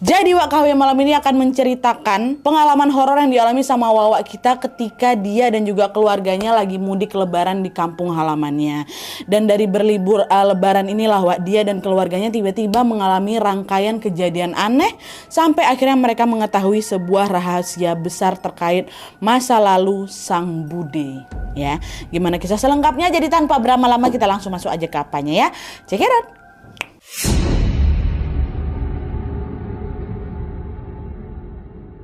Jadi Wak KW malam ini akan menceritakan pengalaman horor yang dialami sama Wawa kita ketika dia dan juga keluarganya lagi mudik lebaran di kampung halamannya. Dan dari berlibur lebaran inilah Wak, dia dan keluarganya tiba-tiba mengalami rangkaian kejadian aneh sampai akhirnya mereka mengetahui sebuah rahasia besar terkait masa lalu sang Bude. Ya, gimana kisah selengkapnya? Jadi tanpa berlama-lama kita langsung masuk aja ke apanya ya. Check it out.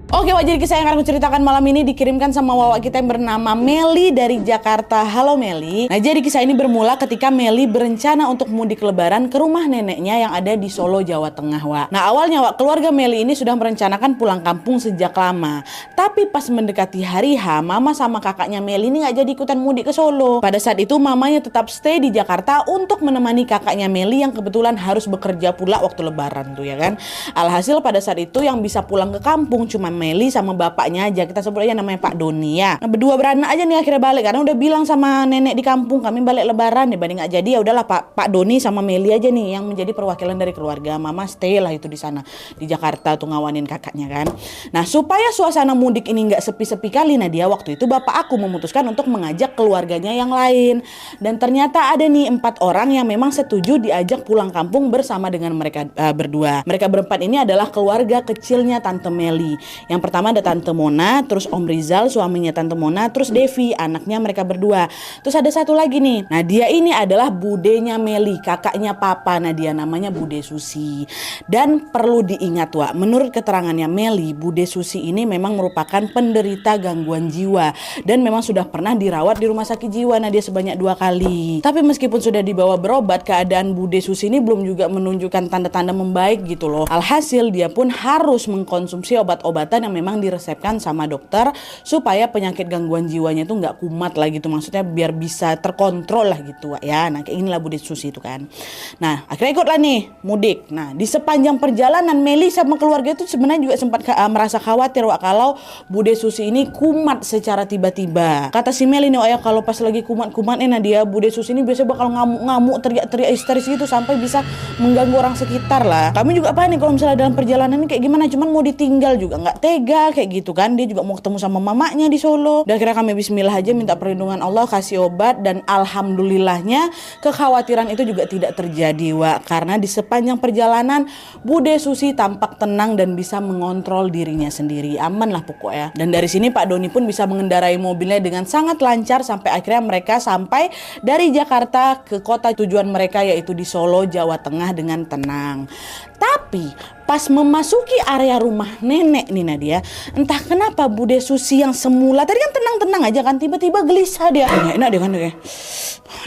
Oke Wak, jadi kisah yang akan aku ceritakan malam ini dikirimkan sama Wawa kita yang bernama Meli dari Jakarta. Halo Meli. Nah, jadi kisah ini bermula ketika Meli berencana untuk mudik lebaran ke rumah neneknya yang ada di Solo, Jawa Tengah, Wak. Nah, awalnya Wak, keluarga Meli ini sudah merencanakan pulang kampung sejak lama. Tapi pas mendekati hari H, mama sama kakaknya Meli ini gak jadi ikutan mudik ke Solo. Pada saat itu mamanya tetap stay di Jakarta untuk menemani kakaknya Meli yang kebetulan harus bekerja pula waktu lebaran tuh ya kan. Alhasil pada saat itu yang bisa pulang ke kampung cuma Meli sama bapaknya aja, kita sebut aja namanya Pak Doni ya. Nah, berdua beranak aja nih akhirnya balik karena udah bilang sama nenek di kampung kami balik lebaran, dibanding gak jadi ya udahlah Pak Doni sama Meli aja nih yang menjadi perwakilan dari keluarga. Mama stay lah itu di sana di Jakarta tuh ngawanin kakaknya kan. Nah, supaya suasana mudik ini nggak sepi-sepi kali, nah dia waktu itu bapak aku memutuskan untuk mengajak keluarganya yang lain. Dan ternyata ada nih 4 orang yang memang setuju diajak pulang kampung bersama dengan mereka berdua. Mereka berempat ini adalah keluarga kecilnya Tante Meli. Yang pertama ada Tante Mona, terus Om Rizal suaminya Tante Mona, terus Devi anaknya mereka berdua. Terus ada satu lagi nih. Nah, dia ini adalah budenya Meli, kakaknya papa. Nah, dia namanya Bude Susi. Dan perlu diingat Wak, menurut keterangannya Meli, Bude Susi ini memang merupakan penderita gangguan jiwa dan memang sudah pernah dirawat di rumah sakit jiwa. Nah, dia sebanyak 2 kali. Tapi meskipun sudah dibawa berobat, keadaan Bude Susi ini belum juga menunjukkan tanda-tanda membaik gitu loh. Alhasil dia pun harus mengkonsumsi obat-obatan yang memang diresepkan sama dokter supaya penyakit gangguan jiwanya itu nggak kumat lah gitu, maksudnya biar bisa terkontrol lah gitu Wak ya. Nah, kayak inilah Bude Susi itu kan. Nah, akhirnya ikutlah nih mudik. Nah, di sepanjang perjalanan Meli sama keluarga itu sebenarnya juga sempat merasa khawatir Wak kalau Bude Susi ini kumat secara tiba-tiba. Kata si Meli nih Wak ya, kalau pas lagi kumat-kumatnya nah dia Bude Susi ini biasanya bakal ngamuk-ngamuk, teriak-teriak histeris gitu sampai bisa mengganggu orang sekitar lah. Kami juga panik kalau misalnya dalam perjalanan ini kayak gimana, cuman mau ditinggal juga nggak tega kayak gitu kan. Dia juga mau ketemu sama mamanya di Solo. Dan akhirnya kami bismillah aja minta perlindungan Allah, kasih obat, dan alhamdulillahnya kekhawatiran itu juga tidak terjadi Wak, karena di sepanjang perjalanan Bude Susi tampak tenang dan bisa mengontrol dirinya sendiri. Aman lah pokoknya. Dan dari sini Pak Doni pun bisa mengendarai mobilnya dengan sangat lancar sampai akhirnya mereka sampai dari Jakarta ke kota tujuan mereka yaitu di Solo, Jawa Tengah dengan tenang. Tapi pas memasuki area rumah nenek nih Nadia, entah kenapa Bude Susi yang semula tadi kan tenang-tenang aja kan, tiba-tiba gelisah dia. Nggak enak dia kan kayak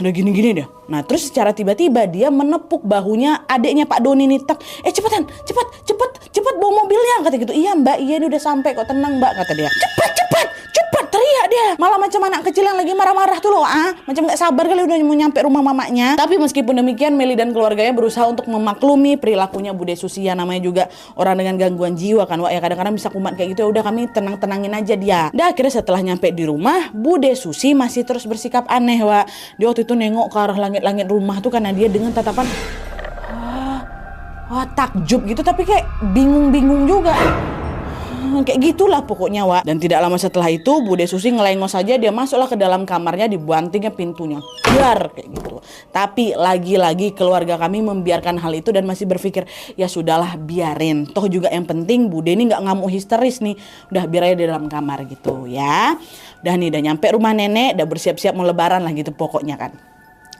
ada gini-gini dia. Nah, terus secara tiba-tiba dia menepuk bahunya adiknya Pak Doni nih, tak, cepetan, cepat bawa mobilnya, kata gitu. Iya Mbak, iya ini udah sampai kok, tenang Mbak, kata dia. Cepat, teriak dia. Malah macam anak kecil yang lagi marah-marah tuh loh, macam nggak sabar kali udah mau nyampe rumah mamanya. Tapi meskipun demikian, Meli dan keluarganya berusaha untuk memaklumi perilakunya Bude Susi yang namanya juga orang dengan gangguan jiwa kan Wak ya, kadang-kadang bisa kumat kayak gitu. Ya udah kami tenang-tenangin aja dia. Dan akhirnya setelah nyampe di rumah, Bude Susi masih terus bersikap aneh Wak. Dia waktu itu nengok ke arah langit-langit rumah tuh karena dia dengan tatapan takjub gitu, tapi kayak bingung-bingung juga. Kayak gitulah pokoknya Wak. Dan tidak lama setelah itu Bude Susi ngelengos saja, dia masuklah ke dalam kamarnya, dibantingnya pintunya biar kayak gitu. Tapi lagi-lagi keluarga kami membiarkan hal itu dan masih berpikir ya sudahlah biarin, toh juga yang penting Bude ini nggak ngamuk histeris nih, udah biar aja di dalam kamar gitu ya. Udah nih udah nyampe rumah nenek, udah bersiap-siap mau lebaran lah gitu pokoknya kan.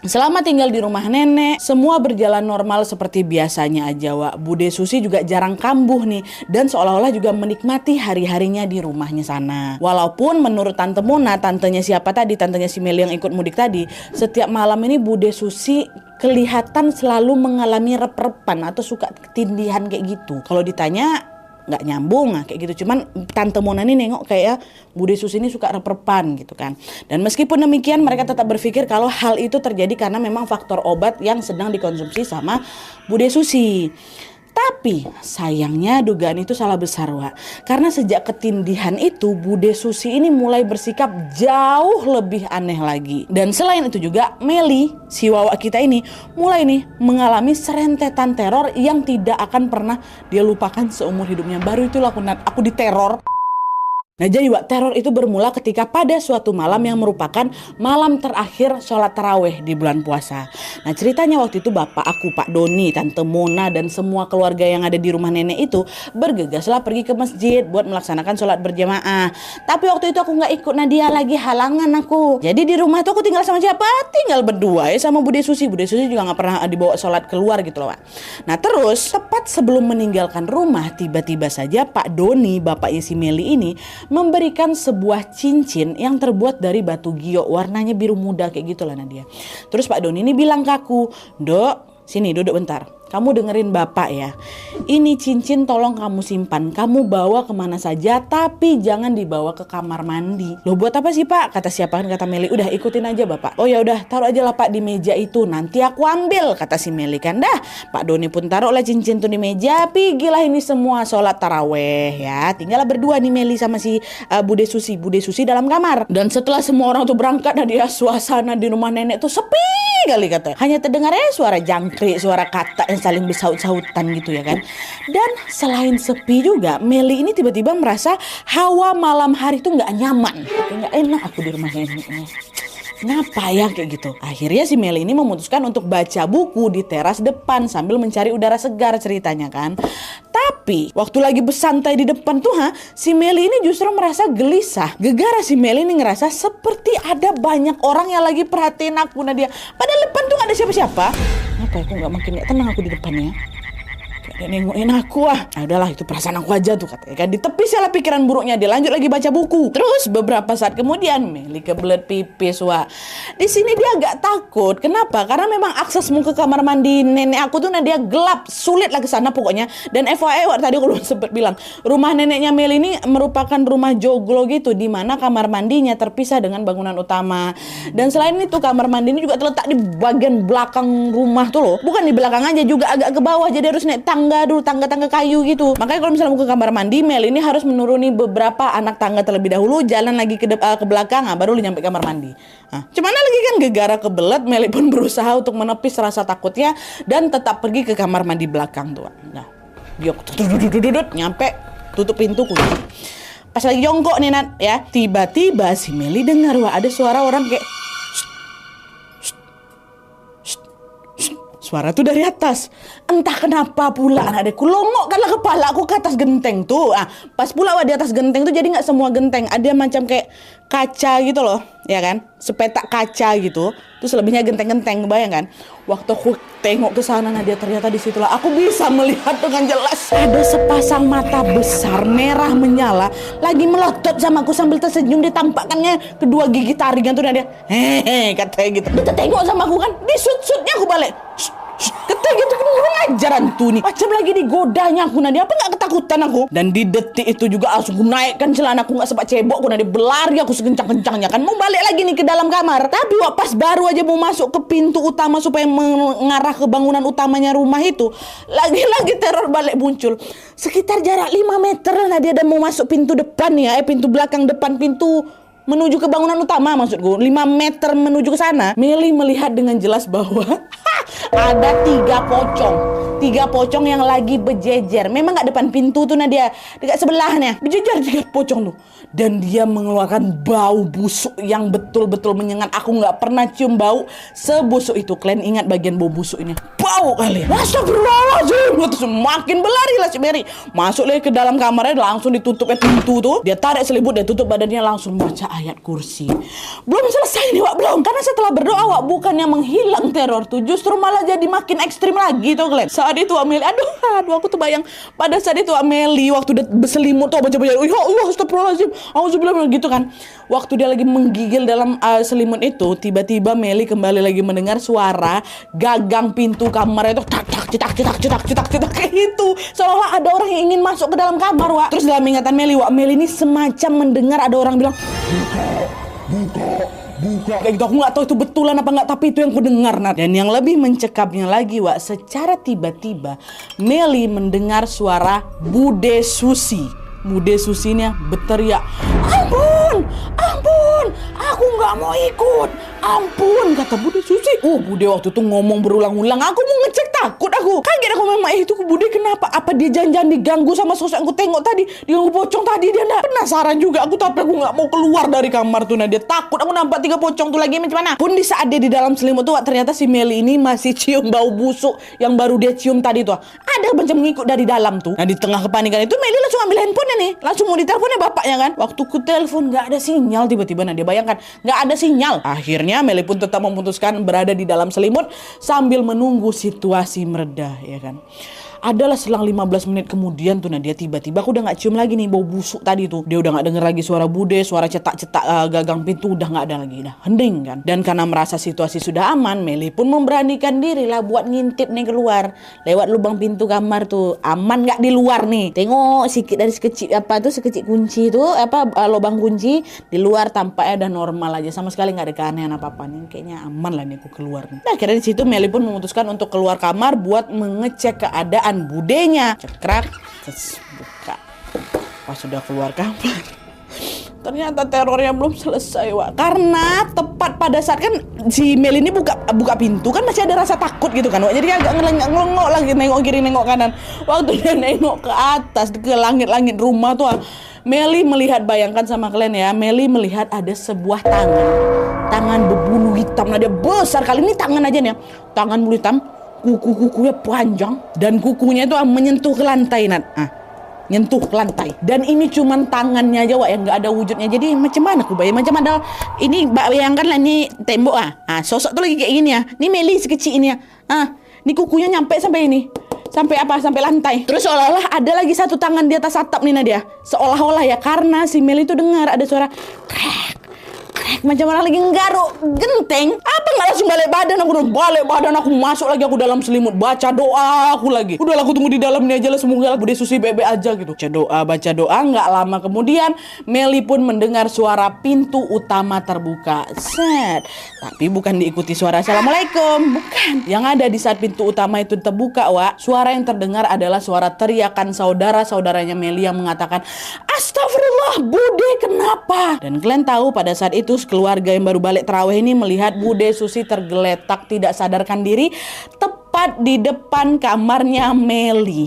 Selama tinggal di rumah nenek, semua berjalan normal seperti biasanya aja Wak. Bude Susi juga jarang kambuh nih, dan seolah-olah juga menikmati hari-harinya di rumahnya sana. Walaupun menurut Tante Mona, tantenya siapa tadi, tantenya si Meli yang ikut mudik tadi, setiap malam ini Bude Susi kelihatan selalu mengalami rep-repan atau suka ketindihan kayak gitu. Kalau ditanya nggak nyambung kayak gitu, cuman Tante Mona ini nengok kayak Bude Susi ini suka rep-repan gitu kan. Dan meskipun demikian mereka tetap berpikir kalau hal itu terjadi karena memang faktor obat yang sedang dikonsumsi sama Bude Susi. Tapi sayangnya dugaan itu salah besar, Wak. Karena sejak ketindihan itu Bude Susi ini mulai bersikap jauh lebih aneh lagi. Dan selain itu juga Meli, si Wawa kita ini mulai nih mengalami serentetan teror yang tidak akan pernah dia lupakan seumur hidupnya. Baru itulah aku diteror. Nah jadi Wak, teror itu bermula ketika pada suatu malam yang merupakan malam terakhir sholat taraweh di bulan puasa. Nah ceritanya waktu itu bapak aku, Pak Doni, Tante Mona, dan semua keluarga yang ada di rumah nenek itu bergegaslah pergi ke masjid buat melaksanakan sholat berjamaah. Tapi waktu itu aku gak ikut, Nadia lagi halangan aku. Jadi di rumah itu aku tinggal sama siapa? Tinggal berdua ya sama Bude Susi. Bude Susi juga gak pernah dibawa sholat keluar gitu loh, Wak. Nah terus tepat sebelum meninggalkan rumah, tiba-tiba saja Pak Doni, bapaknya si Meli ini, memberikan sebuah cincin yang terbuat dari batu giok, warnanya biru muda kayak gitulah Nadia. Terus Pak Doni ini bilang ke aku, "Dok, sini duduk bentar. Kamu dengerin bapak ya. Ini cincin tolong kamu simpan. Kamu bawa kemana saja, tapi jangan dibawa ke kamar mandi." "Loh buat apa sih Pak?" kata siapa kan, kata Meli. "Udah ikutin aja bapak." "Oh ya udah, taruh aja lah Pak di meja itu. Nanti aku ambil," kata si Meli kan. Dah, Pak Doni pun taruhlah cincin tuh di meja. Pergilah ini semua sholat taraweh ya. Tinggallah berdua nih Meli sama si Bude Susi. Bude Susi dalam kamar. Dan setelah semua orang tuh berangkat, Nadia, suasana di rumah nenek tuh sepi kali kata. Hanya terdengar suara jangkrik, suara kata yang saling bersaut-sautan gitu ya kan. Dan selain sepi juga, Meli ini tiba-tiba merasa hawa malam hari itu nggak nyaman, nggak enak aku di rumah nenek. Kenapa ya kayak gitu? Akhirnya si Meli ini memutuskan untuk baca buku di teras depan sambil mencari udara segar ceritanya kan. Tapi waktu lagi bersantai di depan tuh si Meli ini justru merasa gelisah. Gegara si Meli ini ngerasa seperti ada banyak orang yang lagi perhatiin aku, Nadia. Padahal depan tuh gak ada siapa-siapa. Kenapa aku makin gak tenang aku di depannya? Dia nengokin aku udahlah itu perasaan aku aja tuh katanya kan. Ditepis lah pikiran buruknya, dia lanjut lagi baca buku. Terus beberapa saat kemudian Meli kebelet pipis Di sini dia agak takut. Kenapa? Karena memang aksesmu ke kamar mandi nenek aku tuh dia gelap, sulit lah ke sana pokoknya. Dan FYI tadi aku belum sempat bilang, rumah neneknya Meli ini merupakan rumah joglo gitu, di mana kamar mandinya terpisah dengan bangunan utama. Dan selain itu kamar mandi ini juga terletak di bagian belakang rumah tuh loh. Bukan di belakang aja, juga agak ke bawah, jadi harus naik tangga kayu gitu. Makanya kalau misalnya mau ke kamar mandi, Mel ini harus menuruni beberapa anak tangga terlebih dahulu, jalan lagi ke belakang, baru nyampe kamar mandi. Cuman lagi kan gegara kebelet, Meli pun berusaha untuk menepis rasa takutnya dan tetap pergi ke kamar mandi belakang tuh. Nah, dia nyampe, tutup pintu, kunci. Pas lagi jongkok nih Nat ya, tiba-tiba si Meli dengar ada suara orang kayak suara tuh dari atas. Entah kenapa pula adekku longokkanlah kepala aku ke atas genteng tuh. Pas pula di atas genteng tuh jadi nggak semua genteng, ada macam kayak kaca gitu loh, ya kan? Sepetak kaca gitu. Terus lebihnya genteng-genteng, bayang kan? Waktu aku tengok ke sana, dia ternyata di situlah aku bisa melihat dengan jelas ada sepasang mata besar merah menyala lagi melotot sama aku sambil tersenyum. Ditampakkannya kedua gigi taring tuh dia. Hehe, katanya gitu. Dia tengok sama aku kan, di shoot-shootnya aku balik. Ketek gitu kan, ngajaran tuh nih. Macam lagi digodanya aku, Nadia. Apa gak ketakutan aku? Dan di detik itu juga langsung aku naikkan celana aku, gak sempat cebok aku, Nadia. Berlari aku sekencang-kencangnya kan. Mau balik lagi nih ke dalam kamar. Tapi pas baru aja mau masuk ke pintu utama supaya mengarah ke bangunan utamanya rumah itu, lagi-lagi teror balik muncul. Sekitar jarak 5 meter lah Nadia, dan mau masuk pintu depan ya, pintu belakang depan, pintu menuju ke bangunan utama maksudku. 5 meter menuju ke sana, Meli melihat dengan jelas bahwa ada 3 pocong yang lagi berjejer. Memang gak depan pintu tuh Nadia, dekat sebelahnya berjejer 3 pocong tuh. Dan dia mengeluarkan bau busuk yang betul-betul menyengat. Aku gak pernah cium bau sebusuk itu. Kalian ingat bagian bau busuk ini? Bau kali. Astagfirullahaladzim. Terus makin berlari lah si Mary. Masuk lagi ke dalam kamarnya, langsung ditutupnya pintu tuh. Dia tarik selimut, dia tutup badannya, langsung baca ayat kursi. Belum selesai nih Wak, belum. Karena setelah berdoa Wak, bukannya menghilang teror tuh, justru malah jadi makin ekstrim lagi tuh kalian. Saat itu Meli, aduh aku tuh bayang pada saat itu Meli waktu dia berselimut tuh baca-baca, ya Allah astagfirullahaladzim, auzubillah gitu kan. Waktu dia lagi menggigil dalam selimut itu, tiba-tiba Meli kembali lagi mendengar suara gagang pintu kamar itu cetak kayak gitu. Seolah ada orang yang ingin masuk ke dalam kamar Wak. Terus dalam ingatan Meli, Meli ini semacam mendengar ada orang bilang, buka. buka kayak gitu. Aku nggak tahu itu betulan apa nggak, tapi itu yang ku dengar, Nat. Dan yang lebih mencekapnya lagi, Wak, secara tiba-tiba Meli mendengar suara Bude Susi. Bude Susinya berteriak, ampun, ampun, aku nggak mau ikut, ampun, kata Bude Susi. Bude waktu itu ngomong berulang-ulang, aku mau ngecek, takut aku. Kaget aku memang, itu Bude kenapa? Apa dia jangan diganggu sama sosok yang aku tengok tadi, diganggu pocong tadi, dia enggak. Penasaran juga aku, tapi aku nggak mau keluar dari kamar tuh. Nah, dia takut aku nampak 3 pocong tuh lagi macam mana. Pun di saat dia di dalam selimut tuh, ternyata si Meli ini masih cium bau busuk yang baru dia cium tadi tuh. Ada macam ngikut dari dalam tuh. Nah, di tengah kepanikan itu Meli langsung ambil handphone nih, langsung mau diteleponnya bapaknya kan. Waktu ku telepon nggak ada sinyal tiba-tiba. Nah, dia bayangkan nggak ada sinyal. Akhirnya Meli pun tetap memutuskan berada di dalam selimut sambil menunggu situasi mereda, ya kan. Adalah selang 15 menit kemudian tuh, nah dia tiba-tiba aku udah gak cium lagi nih bau busuk tadi tuh. Dia udah gak denger lagi suara Bude, suara cetak-cetak gagang pintu udah gak ada lagi. Dah hening kan. Dan karena merasa situasi sudah aman, Meli pun memberanikan diri lah buat ngintip nih keluar lewat lubang pintu kamar tuh. Aman gak di luar nih. Tengok sikit dari sekecil sekecil kunci tuh, lubang kunci di luar tampaknya udah normal aja, sama sekali gak ada keanehan apa-apa nih. Kayaknya aman lah nih aku keluar nih. Nah, akhirnya di situ Meli pun memutuskan untuk keluar kamar buat mengecek keadaan Budenya. Cekrak, terus buka. Pas sudah keluar kamar, ternyata terornya belum selesai, Wak. Karena tepat pada saat kan si Meli ini buka pintu kan masih ada rasa takut gitu kan, Wak. Jadi agak ngelengok lagi, nengok kiri nengok kanan. Waktu dia nengok ke atas ke langit-langit rumah tuh, Meli melihat, bayangkan sama kalian ya, Meli melihat ada sebuah tangan berbulu hitam. Nah, dia besar kali ini tangan aja nih, tangan bulu hitam. Kuku-kukunya panjang dan kukunya itu menyentuh ke lantai, Nat. Nyentuh ke lantai. Dan ini cuman tangannya aja, Wak, yang nggak ada wujudnya. Jadi macam mana aku bayang? Macam ada ini, bayangkan lah, ini tembok sosok tuh lagi kayak gini ya. Ini Meli sekecil ini ya. Ini kukunya nyampe sampai ini. Sampai sampai lantai. Terus seolah-olah ada lagi satu tangan di atas atap nih, Nadia. Seolah-olah ya, karena si Meli itu dengar ada suara krek, macam orang lagi nggaruk genteng. Apa nggak langsung balik badan, aku masuk lagi, aku dalam selimut baca doa aku lagi. Udah aku tunggu di dalam ini aja lah, semoga Bude Susi bebe aja gitu. Baca doa. Nggak lama kemudian Meli pun mendengar suara pintu utama terbuka. Set. Tapi bukan diikuti suara assalamualaikum, bukan. Yang ada di saat pintu utama itu terbuka, Wak, suara yang terdengar adalah suara teriakan saudara-saudaranya Meli yang mengatakan, astagfirullah, Bude kenapa? Dan kalian tahu pada saat itu keluarga yang baru balik tarawih ini melihat Bude Susi tergeletak tidak sadarkan diri tepat di depan kamarnya Meli.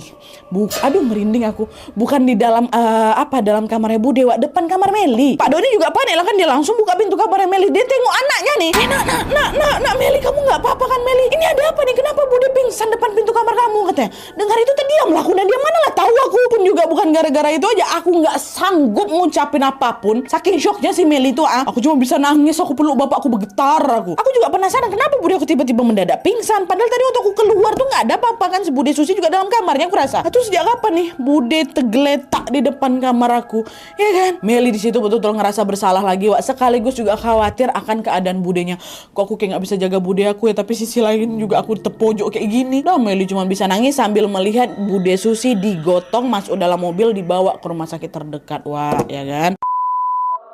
Aduh, merinding aku. Bukan di dalam dalam kamarnya Bude, Wak, depan kamar Meli. Pak Doni juga panik lah kan, dia langsung buka pintu kamarnya Meli. Dia tengok anaknya nih. Nak Meli, kamu nggak apa-apa kan, Meli? Ini ada apa nih? Kenapa Bude pingsan depan pintu kamar kamu, katanya. Dengar itu terdiamlah aku. Dan dia mana lah tahu aku pun juga bukan gara-gara itu aja. Aku nggak sanggup ngucapin apapun. Saking shocknya si Meli itu, aku cuma bisa nangis. Aku peluk bapakku, bergetar aku. Aku juga penasaran kenapa Bude aku tiba-tiba mendadak pingsan. Padahal tadi waktu aku keluar tuh nggak ada apa-apa kan. Si Bude Susi juga dalam kamarnya, aku rasa. Terus sejak kapan nih Bude tergeletak di depan kamar aku, ya kan? Meli di situ betul-betul ngerasa bersalah lagi, Wak. Sekaligus juga khawatir akan keadaan Budenya. Kok aku kayak nggak bisa jaga Bude aku ya, tapi sisi lain juga aku terpojok kayak gini. Nah, Meli cuma bisa nangis sambil melihat Bude Susi digotong masuk dalam mobil, dibawa ke rumah sakit terdekat, Wak, ya kan?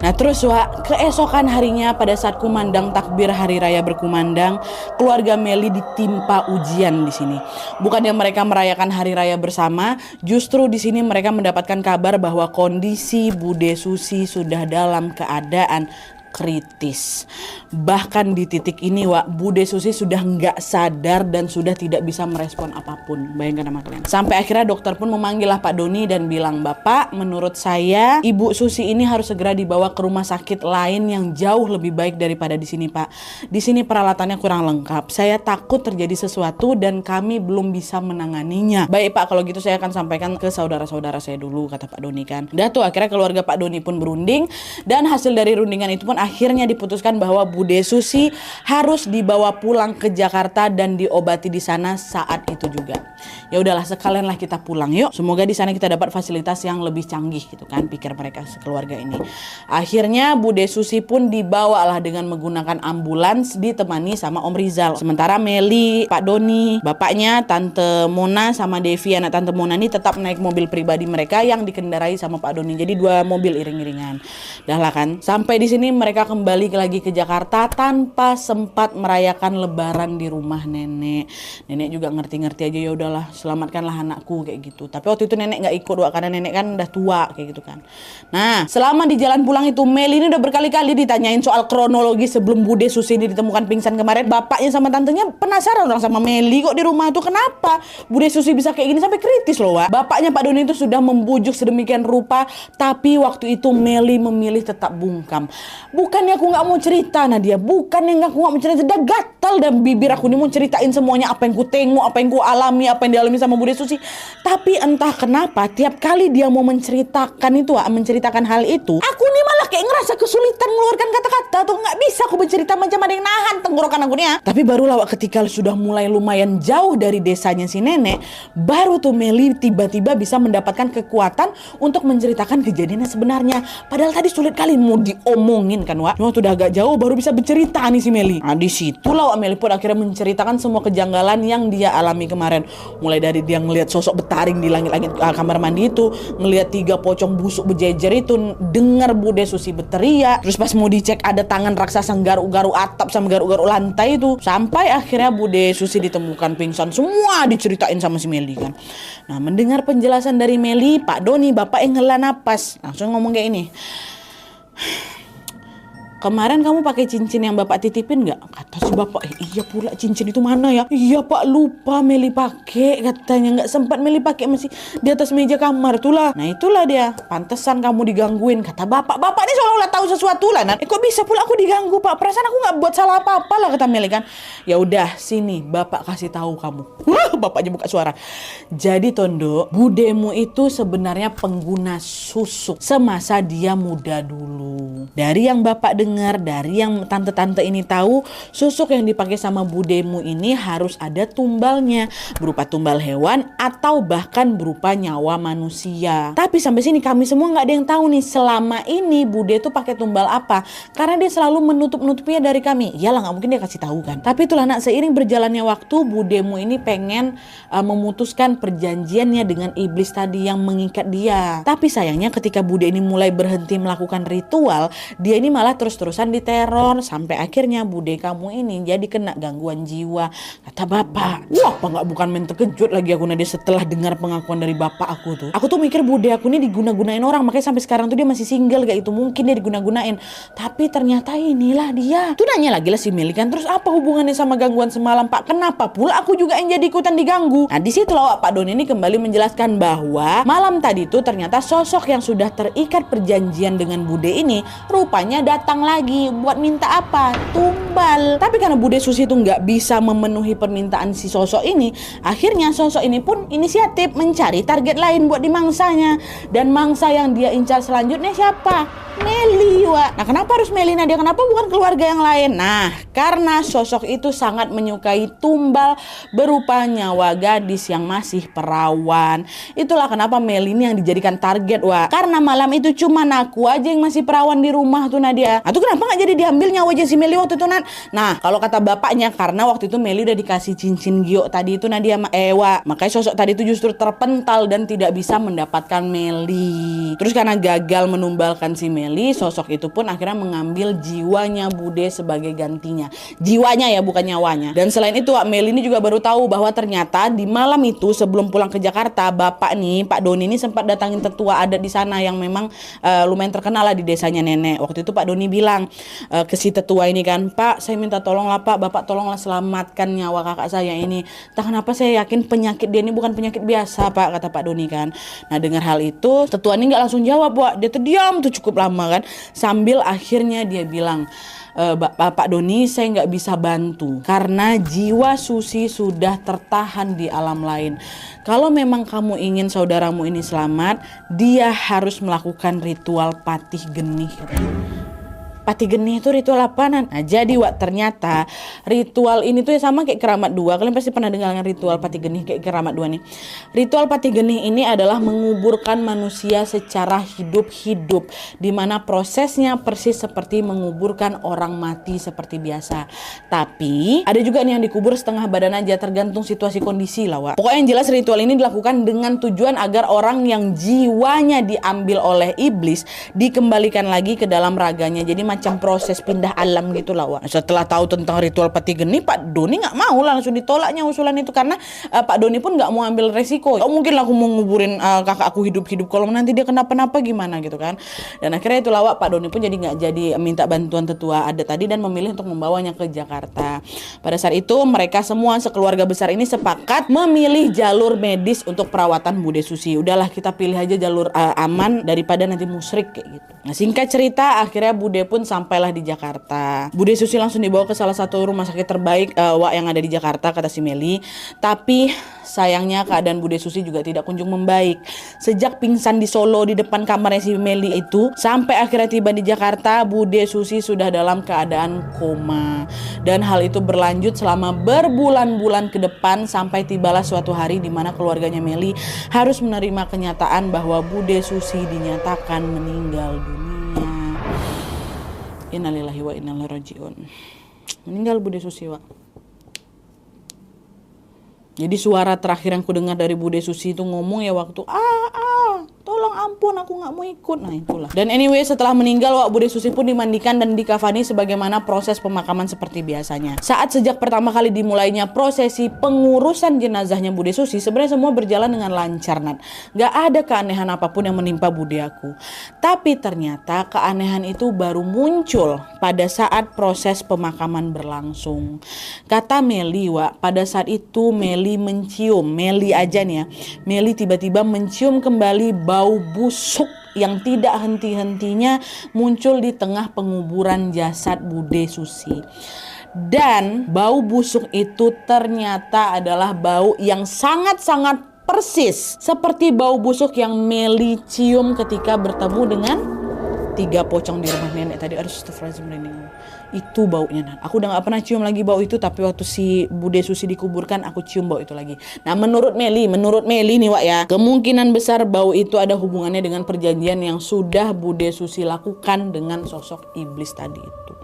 Nah terus, Wak, keesokan harinya pada saat kumandang takbir hari raya berkumandang, keluarga Meli ditimpa ujian di sini. Bukannya mereka merayakan hari raya bersama, justru di sini mereka mendapatkan kabar bahwa kondisi Bude Susi sudah dalam keadaan kritis. Bahkan di titik ini, Wak, Bude Susi sudah nggak sadar dan sudah tidak bisa merespon apapun. Bayangkan sama kalian. Sampai akhirnya dokter pun memanggil Pak Doni dan bilang, Bapak, menurut saya Ibu Susi ini harus segera dibawa ke rumah sakit lain yang jauh lebih baik daripada di sini, Pak. Di sini peralatannya kurang lengkap. Saya takut terjadi sesuatu dan kami belum bisa menanganinya. Baik, Pak, kalau gitu saya akan sampaikan ke saudara-saudara saya dulu, kata Pak Doni kan. Udah tuh, akhirnya keluarga Pak Doni pun berunding, dan hasil dari rundingan itu pun akhirnya diputuskan bahwa Bude Susi harus dibawa pulang ke Jakarta dan diobati di sana saat itu juga. Ya udahlah, sekalianlah kita pulang yuk. Semoga di sana kita dapat fasilitas yang lebih canggih gitu kan, pikir mereka sekeluarga ini. Akhirnya Bude Susi pun dibawalah dengan menggunakan ambulans ditemani sama Om Rizal. Sementara Meli, Pak Doni, bapaknya, Tante Mona sama Devi, anak Tante Mona ini tetap naik mobil pribadi mereka yang dikendarai sama Pak Doni. Jadi 2 mobil iring-iringan. Dah lah kan. Sampai di sini mereka mereka kembali lagi ke Jakarta tanpa sempat merayakan lebaran di rumah nenek. Nenek juga ngerti-ngerti aja, ya udahlah selamatkanlah anakku kayak gitu. Tapi waktu itu nenek nggak ikut Wak, karena nenek kan udah tua kayak gitu kan. Nah, selama di jalan pulang itu Meli ini udah berkali-kali ditanyain soal kronologi sebelum Bude Susi ini ditemukan pingsan kemarin. Bapaknya sama tantenya penasaran orang sama Meli kok di rumah itu, kenapa Bude Susi bisa kayak gini, sampai kritis loh Wak. Bapaknya Pak Doni itu sudah membujuk sedemikian rupa, tapi waktu itu Meli memilih tetap bungkam. Bukannya aku nggak mau cerita Nadia, bukannya aku nggak mau cerita, udah gatal dan bibir aku nih mau ceritain semuanya, apa yang ku tengok, apa yang ku alami, apa yang dialami sama Bude Susi. Tapi entah kenapa tiap kali dia mau menceritakan itu, menceritakan hal itu, aku nih malah kayak ngerasa kesulitan mengeluarkan kata-kata tuh, nggak bisa aku bercerita, macam ada yang nahan tenggorokan aku nih ya. Tapi barulah ketika sudah mulai lumayan jauh dari desanya si nenek, baru tuh Meli tiba-tiba bisa mendapatkan kekuatan untuk menceritakan kejadian yang sebenarnya. Padahal tadi sulit kali mau diomongin kan Wak. Cuma tuh udah agak jauh baru bisa bercerita nih si Meli. Nah disitulah Wak Meli pun akhirnya menceritakan semua kejanggalan yang dia alami kemarin. Mulai dari dia ngelihat sosok bertaring di langit-langit kamar mandi itu, ngelihat 3 pocong busuk berjejer itu, dengar Bude Susi berteriak, terus pas mau dicek ada tangan raksasa garuk-garuk atap sama garuk-garuk lantai itu, sampai akhirnya Bude Susi ditemukan pingsan. Semua diceritain sama si Meli kan. Nah mendengar penjelasan dari Meli, Pak Doni bapak yang ngela napas langsung ngomong kayak ini. Kemarin kamu pakai cincin yang bapak titipin nggak? Kata si bapak, iya pula cincin itu mana ya? Iya pak, lupa Meli pakai, katanya nggak sempat Meli pakai, masih di atas meja kamar itulah. Nah itulah dia, pantesan kamu digangguin, kata bapak. Bapak ini seolah-olah tahu sesuatu lah. Nah, kok bisa pula aku diganggu pak? Perasaan aku nggak buat salah apa-apa lah, kata Meli kan. Ya udah sini, bapak kasih tahu kamu. Wah, bapaknya buka suara. Jadi Tondo, budemu itu sebenarnya pengguna susuk semasa dia muda dulu. Dari yang bapak dengar, dari yang tante-tante ini tahu, susuk yang dipakai sama budemu ini harus ada tumbalnya, berupa tumbal hewan atau bahkan berupa nyawa manusia. Tapi sampai sini kami semua nggak ada yang tahu nih selama ini bude tuh pakai tumbal apa, karena dia selalu menutup-nutupinya dari kami. Iyalah nggak mungkin dia kasih tahu kan. Tapi itulah nak, seiring berjalannya waktu budemu ini pengen memutuskan perjanjiannya dengan iblis tadi yang mengikat dia. Tapi sayangnya ketika bude ini mulai berhenti melakukan ritual, dia ini malah terus-terusan diteror sampai akhirnya bude kamu ini jadi kena gangguan jiwa, kata bapak. Wah, apa nggak bukan main terkejut lagi aku Nadia setelah dengar pengakuan dari bapak aku tuh. Aku tuh mikir bude aku ini diguna-gunain orang, makanya sampai sekarang tuh dia masih single kayak itu, mungkin dia diguna-gunain. Tapi ternyata inilah dia. Tuh nanya lagi lah si Meli kan, terus apa hubungannya sama gangguan semalam pak? Kenapa pula aku juga yang jadi ikutan diganggu? Nah disitulah Pak Doni ini kembali menjelaskan bahwa malam tadi tuh ternyata sosok yang sudah terikat perjanjian dengan bude ini rupanya datang lagi buat minta apa? Tumbal. Tapi karena Bude Susi itu nggak bisa memenuhi permintaan si sosok ini, akhirnya sosok ini pun inisiatif mencari target lain buat dimangsanya. Dan mangsa yang dia incar selanjutnya siapa? Meli, Wak. Nah kenapa harus Meli Nadia? Kenapa bukan keluarga yang lain? Nah karena sosok itu sangat menyukai tumbal berupa nyawa gadis yang masih perawan. Itulah kenapa Meli ini yang dijadikan target, Wak. Karena malam itu cuma aku aja yang masih perawan di rumah tuh Nadia. Nah tuh kenapa nggak jadi diambil nyawanya si Meli waktu itu Nat? Nah kalau kata bapaknya, karena waktu itu Meli udah dikasih cincin giok tadi itu Nadia Wak. Makanya sosok tadi itu justru terpental dan tidak bisa mendapatkan Meli. Terus karena gagal menumbalkan si Meli, sosok itu pun akhirnya mengambil jiwanya Bude sebagai gantinya. Jiwanya ya, bukan nyawanya. Dan selain itu Wak, Meli ini juga baru tahu bahwa ternyata di malam itu sebelum pulang ke Jakarta, bapak nih, Pak Doni ini sempat datangin tetua adat di sana yang memang lumayan terkenal lah di desanya nenek. Waktu itu Pak Doni bilang ke si tetua ini kan, Pak saya minta tolong lah Pak, bapak tolonglah selamatkan nyawa kakak saya ini. Entah kenapa saya yakin penyakit dia ini bukan penyakit biasa Pak, kata Pak Doni kan. Nah dengar hal itu, tetua ini nggak langsung jawab Wak, dia terdiam tuh cukup lama kan, sambil akhirnya dia bilang, Pak Doni saya nggak bisa bantu karena jiwa Susi sudah tertahan di alam lain. Kalau memang kamu ingin saudaramu ini selamat, dia harus melakukan ritual patih genih. Patih genih itu ritual apaan? Nah jadi Wak, ternyata ritual ini tuh ya sama kayak keramat dua. Kalian pasti pernah dengar ritual patih genih kayak keramat dua nih. Ritual patih genih ini adalah menguburkan manusia secara hidup-hidup, dimana prosesnya persis seperti menguburkan orang mati seperti biasa. Tapi ada juga nih yang dikubur setengah badan aja, tergantung situasi kondisi lah Wak. Pokoknya yang jelas ritual ini dilakukan dengan tujuan agar orang yang jiwanya diambil oleh iblis dikembalikan lagi ke dalam raganya. Jadi semacam proses pindah alam gitu lah Wak. Setelah tahu tentang ritual peti geni, Pak Doni nggak mau lah, langsung ditolaknya usulan itu karena Pak Doni pun nggak mau ambil resiko. Oh mungkin lah aku mau nguburin kakak aku hidup-hidup, kalau nanti dia kenapa-napa gimana gitu kan. Dan akhirnya itulah Wak, Pak Doni pun jadi nggak jadi minta bantuan tetua adat tadi dan memilih untuk membawanya ke Jakarta. Pada saat itu mereka semua sekeluarga besar ini sepakat memilih jalur medis untuk perawatan Bude Susi. Udahlah kita pilih aja jalur aman daripada nanti musyrik kayak gitu. Nah singkat cerita akhirnya Bude pun sampailah di Jakarta. Bude Susi langsung dibawa ke salah satu rumah sakit terbaik Wak yang ada di Jakarta kata si Meli. Tapi sayangnya keadaan Bude Susi juga tidak kunjung membaik. Sejak pingsan di Solo di depan kamarnya si Meli itu sampai akhirnya tiba di Jakarta, Bude Susi sudah dalam keadaan koma. Dan hal itu berlanjut selama berbulan-bulan ke depan sampai tibalah suatu hari di mana keluarganya Meli harus menerima kenyataan bahwa Bude Susi dinyatakan meninggal dunia. Innalillahi wa inna ilaihi rajiun. Meninggal Bude Susi, Wak. Jadi suara terakhir yang ku dengar dari Bude Susi itu ngomong ya waktu tolong ampun aku nggak mau ikut. Nah itulah. Dan anyway setelah meninggal Wak, Bude Susi pun dimandikan dan dikafani sebagaimana proses pemakaman seperti biasanya. Saat sejak pertama kali dimulainya prosesi pengurusan jenazahnya Bude Susi, sebenarnya semua berjalan dengan lancar Nat. Gak ada keanehan apapun yang menimpa Bude aku. Tapi ternyata keanehan itu baru muncul pada saat proses pemakaman berlangsung. Kata Meli Wak, pada saat itu Meli mencium, Meli aja nih ya, Meli tiba-tiba mencium kembali bau busuk yang tidak henti-hentinya muncul di tengah penguburan jasad Bude Susi. Dan bau busuk itu ternyata adalah bau yang sangat-sangat persis seperti bau busuk yang Meli cium ketika bertemu dengan 3 pocong di rumah nenek tadi. Astagfirullahaladzim, itu baunya Nan. Aku udah gak pernah cium lagi bau itu, tapi waktu si Bude Susi dikuburkan aku cium bau itu lagi. Nah menurut Meli nih Wak ya, kemungkinan besar bau itu ada hubungannya dengan perjanjian yang sudah Bude Susi lakukan dengan sosok iblis tadi itu.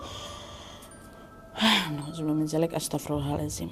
Astagfirullahaladzim.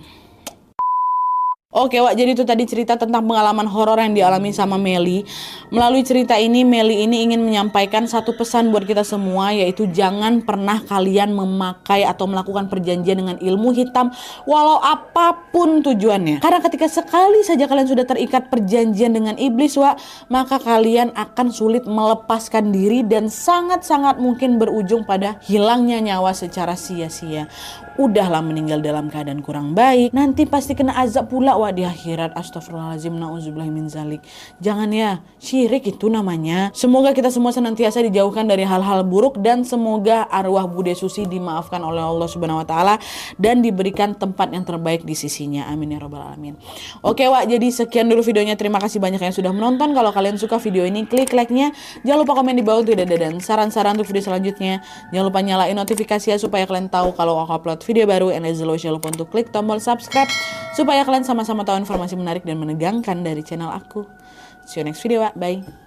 Oke Wak, jadi itu tadi cerita tentang pengalaman horor yang dialami sama Meli. Melalui cerita ini, Meli ini ingin menyampaikan satu pesan buat kita semua, yaitu jangan pernah kalian memakai atau melakukan perjanjian dengan ilmu hitam walau apapun tujuannya. Karena ketika sekali saja kalian sudah terikat perjanjian dengan iblis Wak, maka kalian akan sulit melepaskan diri dan sangat-sangat mungkin berujung pada hilangnya nyawa secara sia-sia. Udahlah meninggal dalam keadaan kurang baik, nanti pasti kena azab pula Wak di akhirat. Astagfirullahaladzim, na'udzubillah min zalik. Jangan ya, syirik itu namanya. Semoga kita semua senantiasa dijauhkan dari hal-hal buruk dan semoga arwah Bude Susi dimaafkan oleh Allah Subhanahu wa taala dan diberikan tempat yang terbaik di sisinya. Amin ya rabbal alamin. Oke Wak, jadi sekian dulu videonya. Terima kasih banyak yang sudah menonton. Kalau kalian suka video ini, klik like-nya. Jangan lupa komen di bawah untuk ide dan saran-saran untuk video selanjutnya. Jangan lupa nyalain notifikasi ya supaya kalian tahu kalau aku upload video baru. And as always, jangan lupa untuk klik tombol subscribe supaya kalian sama-sama tahu informasi menarik dan menegangkan dari channel aku. See you next video, Wak. Bye.